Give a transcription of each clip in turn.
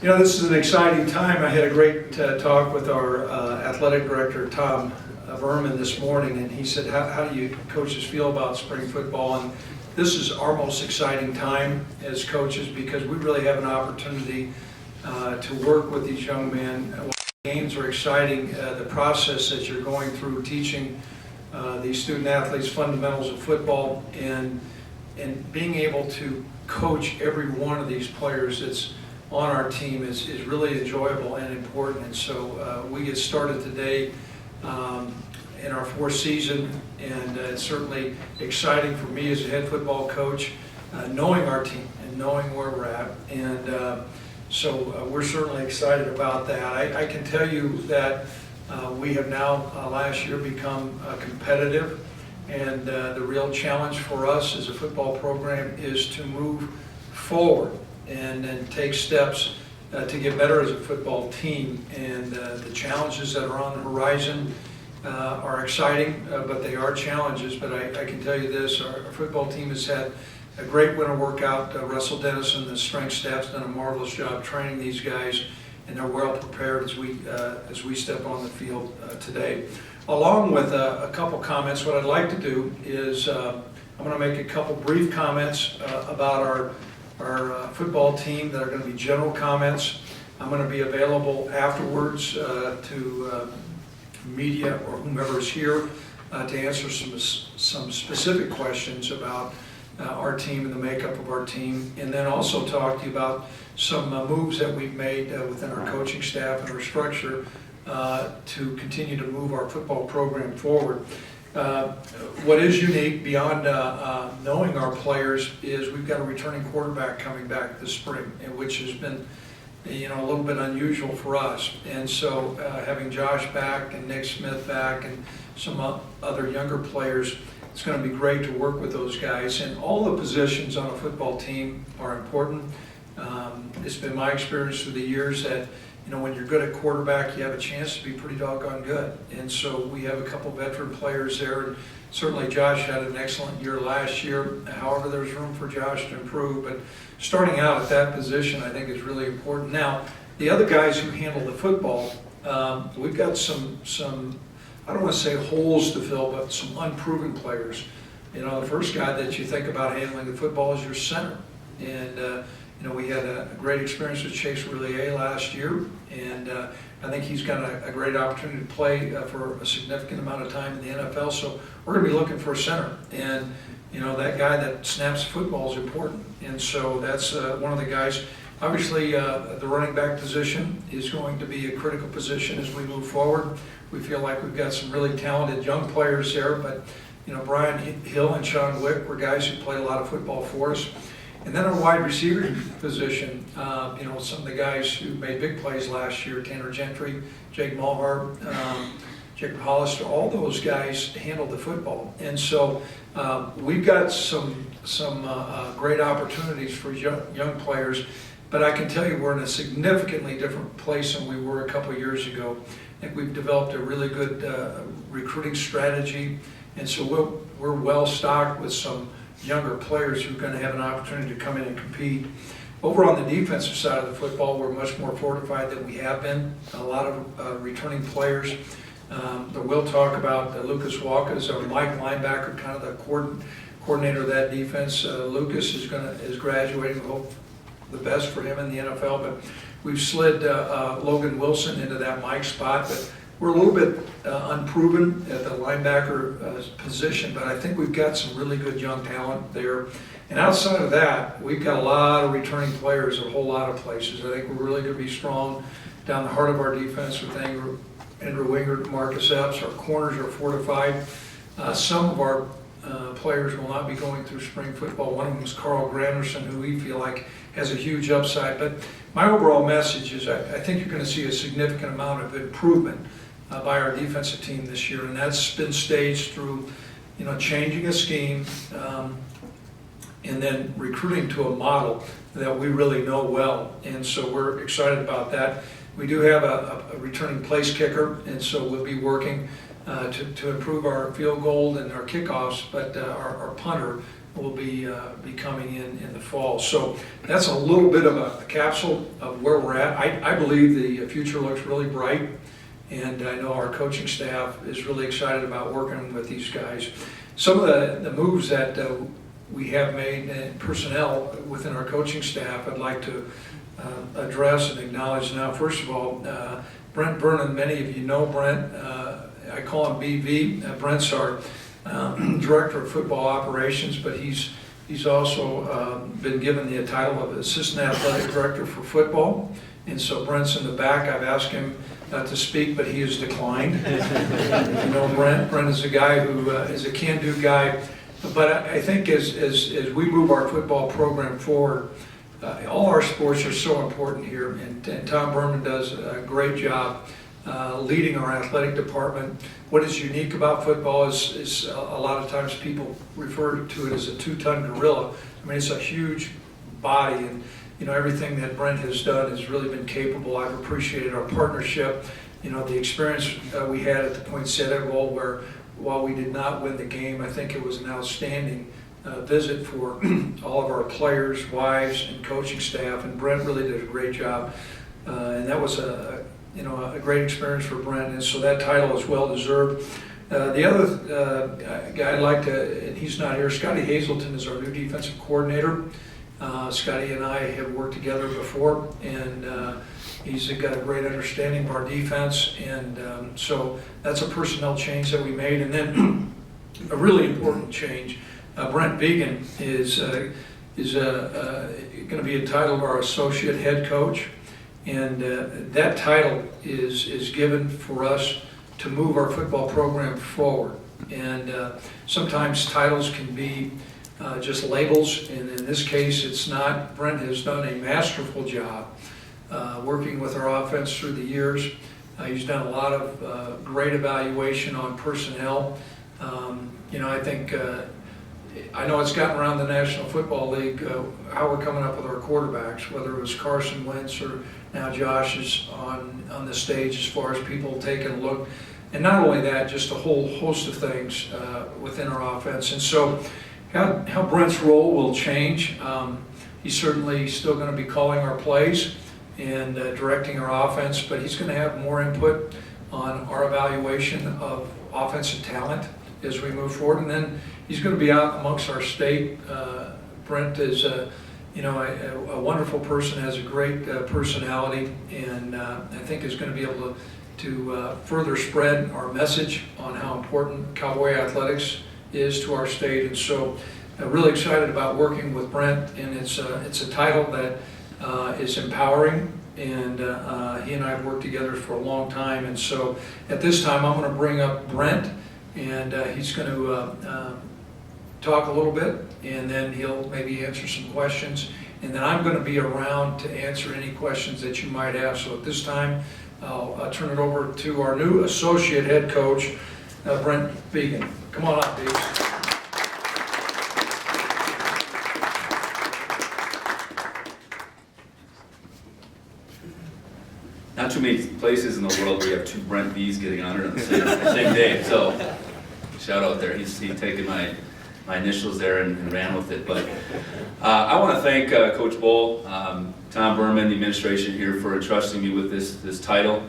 You know, this is an exciting time. I had a great talk with our athletic director, Tom Verman, this morning, and he said, how do you coaches feel about spring football? And this is our most exciting time as coaches because we really have an opportunity to work with these young men. Games are exciting. The process that you're going through teaching these student athletes fundamentals of football and being able to coach every one of these players that's on our team is really enjoyable and important. And so we get started today in our fourth season, and it's certainly exciting for me as a head football coach, knowing our team and knowing where we're at. And so we're certainly excited about that. I can tell you that we have now last year become competitive, and the real challenge for us as a football program is to move forward and take steps to get better as a football team. And the challenges that are on the horizon are exciting, but they are challenges. But I can tell you this, our football team has had a great winter workout. Russell Dennis and the strength staff's done a marvelous job training these guys, and they're well prepared as we step on the field today. Along with a couple comments, what I'd like to do is I'm going to make a couple brief comments about our football team that are going to be general comments. I'm going to be available afterwards to media or whomever is here to answer some specific questions about our team and the makeup of our team, and then also talk to you about some moves that we've made within our coaching staff and our structure to continue to move our football program forward. What is unique beyond knowing our players is we've got a returning quarterback coming back this spring, which has been a little bit unusual for us. And so having Josh back and Nick Smith back and some other younger players, it's going to be great to work with those guys. And all the positions on a football team are important. It's been my experience through the years that when you're good at quarterback, you have a chance to be pretty doggone good. And so we have a couple veteran players there. And certainly Josh had an excellent year last year. However, there's room for Josh to improve. But starting out at that position, I think, is really important. Now, the other guys who handle the football, we've got some I don't want to say holes to fill, but some unproven players. The first guy that you think about handling the football is your center. And we had a great experience with Chase Roulier last year, and I think he's got a great opportunity to play for a significant amount of time in the NFL. So we're going to be looking for a center, and that guy that snaps the football is important. And so that's one of the guys. Obviously, the running back position is going to be a critical position as we move forward. We feel like we've got some really talented young players there, but Brian Hill and Sean Wick were guys who played a lot of football for us. And then our wide receiver position, some of the guys who made big plays last year, Tanner Gentry, Jake Mulhart, Jacob Hollister, all those guys handled the football. And so we've got some great opportunities for young players, but I can tell you we're in a significantly different place than we were a couple of years ago. I think we've developed a really good recruiting strategy, and so we're well stocked with some younger players who are going to have an opportunity to come in and compete. Over on the defensive side of the football, we're much more fortified than we have been. A lot of returning players. We'll talk about Lucas Walker, our Mike linebacker, kind of the coordinator of that defense. Lucas is graduating. We hope the best for him in the NFL, but we've slid Logan Wilson into that Mike spot, but we're a little bit unproven at the linebacker position, but I think we've got some really good young talent there. And outside of that, we've got a lot of returning players at a whole lot of places. I think we're really going to be strong down the heart of our defense with Andrew Wingert, Marcus Epps. Our corners are fortified. Some of our players will not be going through spring football. One of them is Carl Granderson, who we feel like has a huge upside. But my overall message is I think you're going to see a significant amount of improvement by our defensive team this year, and that's been staged through, changing a scheme and then recruiting to a model that we really know well. And so we're excited about that. We do have a returning place kicker, and so we'll be working to improve our field goal and our kickoffs, but our punter will be coming in the fall. So that's a little bit of a capsule of where we're at. I believe the future looks really bright, and I know our coaching staff is really excited about working with these guys. Some of the moves that we have made in personnel within our coaching staff, I'd like to address and acknowledge now. First of all, Brent Vigen, many of you know Brent. I call him BV. Brent's our Director of Football Operations, but he's also been given the title of Assistant Athletic Director for Football. And so Brent's in the back. I've asked him to speak, but he has declined. You know, Brent is a guy who is a can-do guy. But I think as we move our football program forward, all our sports are so important here, and Tom Berman does a great job leading our athletic department. What is unique about football is a lot of times people refer to it as a 2-ton gorilla. I mean, it's a huge body, and you know, everything that Brent has done has really been capable. I've appreciated our partnership. You know, the experience we had at the Poinsettia Bowl, where while we did not win the game, I think it was an outstanding visit for all of our players, wives, and coaching staff, and Brent really did a great job. And that was a great experience for Brent, and so that title is well deserved. The other guy I'd like to, and he's not here, Scotty Hazelton is our new defensive coordinator. Scotty and I have worked together before, and he's got a great understanding of our defense, and so that's a personnel change that we made. And then a really important change, Brent Vigen is going to be a title of our associate head coach, and that title is given for us to move our football program forward. And sometimes titles can be just labels, and in this case it's not. Brent has done a masterful job working with our offense through the years. He's done a lot of great evaluation on personnel. I think I know it's gotten around the National Football League how we're coming up with our quarterbacks, whether it was Carson Wentz or now Josh is on the stage as far as people taking a look. And not only that, just a whole host of things within our offense. And so how Brent's role will change. He's certainly still going to be calling our plays and directing our offense, but he's going to have more input on our evaluation of offensive talent as we move forward. And then he's going to be out amongst our state. Brent is a wonderful person, has a great personality, and I think is going to be able to further spread our message on how important Cowboy athletics is to our state. And so really excited about working with Brent, and it's a title that is empowering, and he and I have worked together for a long time. And so at this time I'm going to bring up Brent, and he's going to talk a little bit, and then he'll maybe answer some questions, and then I'm going to be around to answer any questions that you might have. So at this time I'll turn it over to our new associate head coach, Brent Vigen. Come on up, Dave. Not too many places in the world where you have two Brent V's getting honored on the same day. So shout out there. He's taken my initials there and ran with it. But I want to thank Coach Bohl, Tom Berman, the administration here for entrusting me with this title.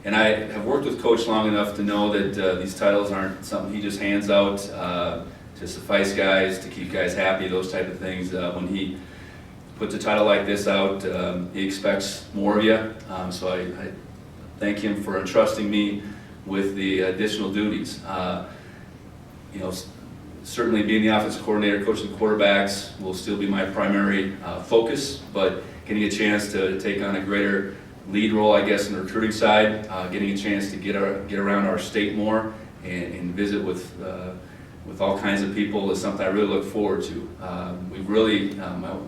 And I have worked with Coach long enough to know that these titles aren't something he just hands out to suffice guys, to keep guys happy, those type of things. When he puts a title like this out, he expects more of you. So I thank him for entrusting me with the additional duties. Certainly being the offensive coordinator, coaching quarterbacks will still be my primary focus, but getting a chance to take on a greater lead role, I guess, in the recruiting side, getting a chance to get around our state more and visit with all kinds of people is something I really look forward to. We've really,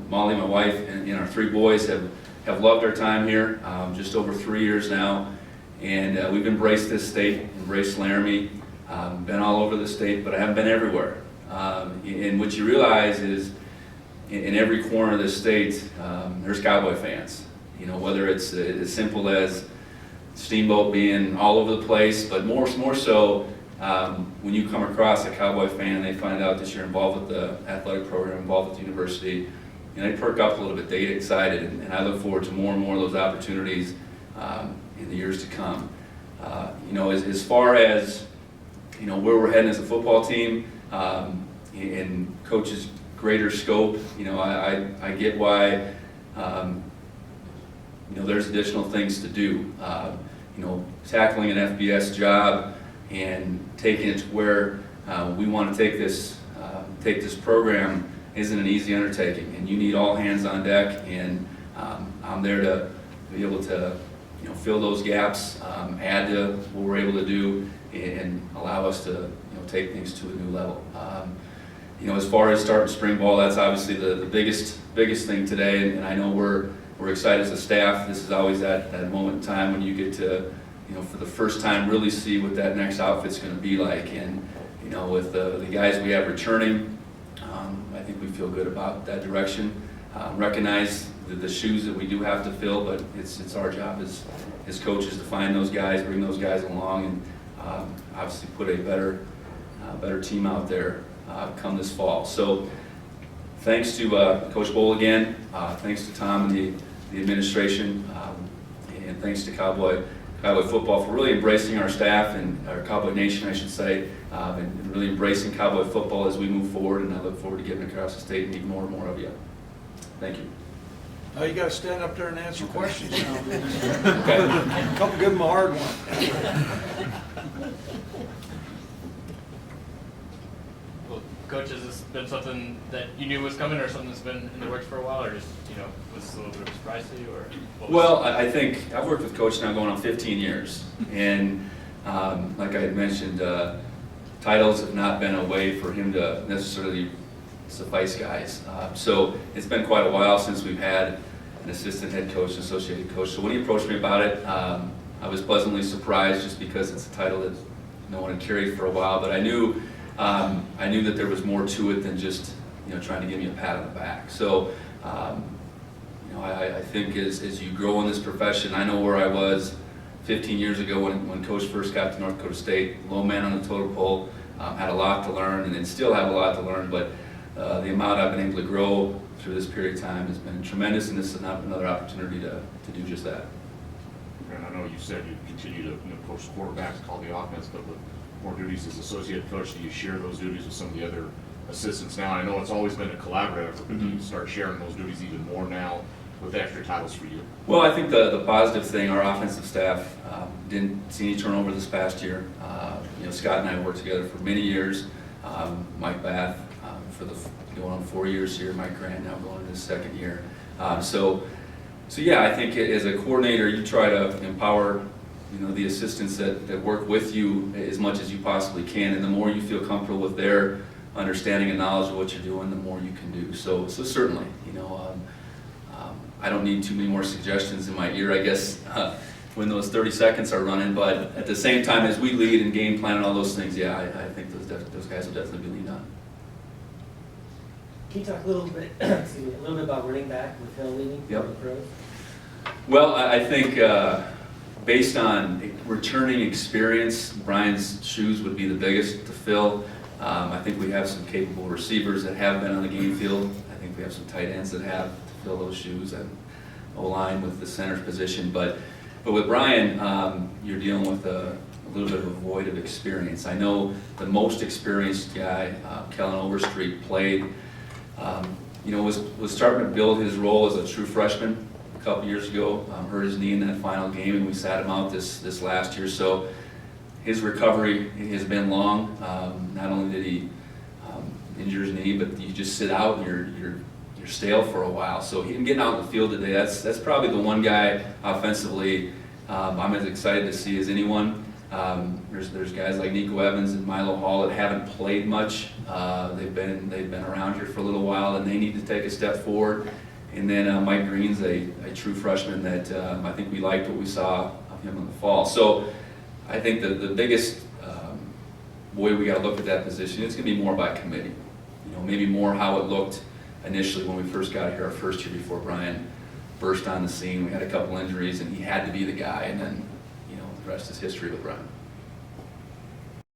Molly, my wife, and our three boys have loved our time here, just over 3 years now, and we've embraced this state, embraced Laramie, been all over the state, but I haven't been everywhere. And what you realize is in every corner of this state, there's Cowboy fans. Whether it's as simple as Steamboat being all over the place, but more so when you come across a Cowboy fan and they find out that you're involved with the athletic program, involved with the university, they perk up a little bit, they get excited, and I look forward to more and more of those opportunities in the years to come. As far as where we're heading as a football team, and Coach's greater scope, I get why there's additional things to do. Tackling an FBS job and taking it to where we want to take this program isn't an easy undertaking, and you need all hands on deck, and I'm there to be able to fill those gaps, add to what we're able to do, and allow us to take things to a new level. As far as starting spring ball, that's obviously the biggest thing today, and I know we're excited as a staff. This is always that moment in time when you get to for the first time really see what that next outfit's going to be like, and with the guys we have returning, I think we feel good about that direction. Recognize the shoes that we do have to fill, but it's our job as coaches to find those guys, bring those guys along, and obviously put a better team out there come this fall. So thanks to Coach Bohl again, thanks to Tom and the administration, and thanks to Cowboy football for really embracing our staff, and our Cowboy Nation, I should say, and really embracing Cowboy football as we move forward, and I look forward to getting across the state and meet more and more of you. Thank you. Now you got to stand up there and answer questions now. Okay. Give them a hard one. Well, Coach, has this been something that you knew was coming, or something that's been in the works for a while, or just, was this a little bit of a surprise to you, or what was Well, I think I've worked with Coach now going on 15 years, and like I had mentioned, titles have not been a way for him to necessarily suffice guys. So it's been quite a while since we've had an assistant head coach, an associated coach. So when he approached me about it, I was pleasantly surprised, just because it's a title that no one had carried for a while. But I knew that there was more to it than just trying to give me a pat on the back. So I think as you grow in this profession, I know where I was 15 years ago when Coach first got to North Dakota State, low man on the totem pole, had a lot to learn, and then still have a lot to learn, but the amount I've been able to grow through this period of time has been tremendous, and this is another opportunity to do just that. And I know you said you continue to coach quarterbacks, call the offense, but with more duties as associate coach, do you share those duties with some of the other assistants now? I know it's always been a collaborative effort, but do you start sharing those duties even more now with extra titles for you? Well, I think the positive thing, our offensive staff didn't see any turnover this past year. Scott and I worked together for many years. Mike Bath for going on 4 years here. Mike Grant now going into his second year. So yeah, I think as a coordinator, you try to empower the assistants that work with you as much as you possibly can, and the more you feel comfortable with their understanding and knowledge of what you're doing, the more you can do. So certainly, I don't need too many more suggestions in my ear, I guess, when those 30 seconds are running. But at the same time, as we lead and game plan and all those things, yeah, I think those guys will definitely be leaned on. Can you talk a little bit, about running back with Hill leaving Yep. for the pros? Well, I think based on returning experience, Brian's shoes would be the biggest to fill. I think we have some capable receivers that have been on the game field. I think we have some tight ends that have to fill those shoes, and O-line with the center position. But with Brian, you're dealing with a little bit of a void of experience. I know the most experienced guy, Kellen Overstreet, played, was starting to build his role as a true freshman a couple years ago. Hurt his knee in that final game, and we sat him out this last year. So his recovery has been long. Not only did he injure his knee, but you just sit out and you're stale for a while. So him getting out in the field today, that's probably the one guy offensively I'm as excited to see as anyone. There's guys like Nico Evans and Milo Hall that haven't played much. They've been around here for a little while, and they need to take a step forward. And then Mike Green's a true freshman that I think we liked what we saw of him in the fall. So I think the biggest way we got to look at that position, it's going to be more by committee. Maybe more how it looked initially when we first got here our first year before Brian burst on the scene. We had a couple injuries, and he had to be the guy, and then the rest is history with Brian.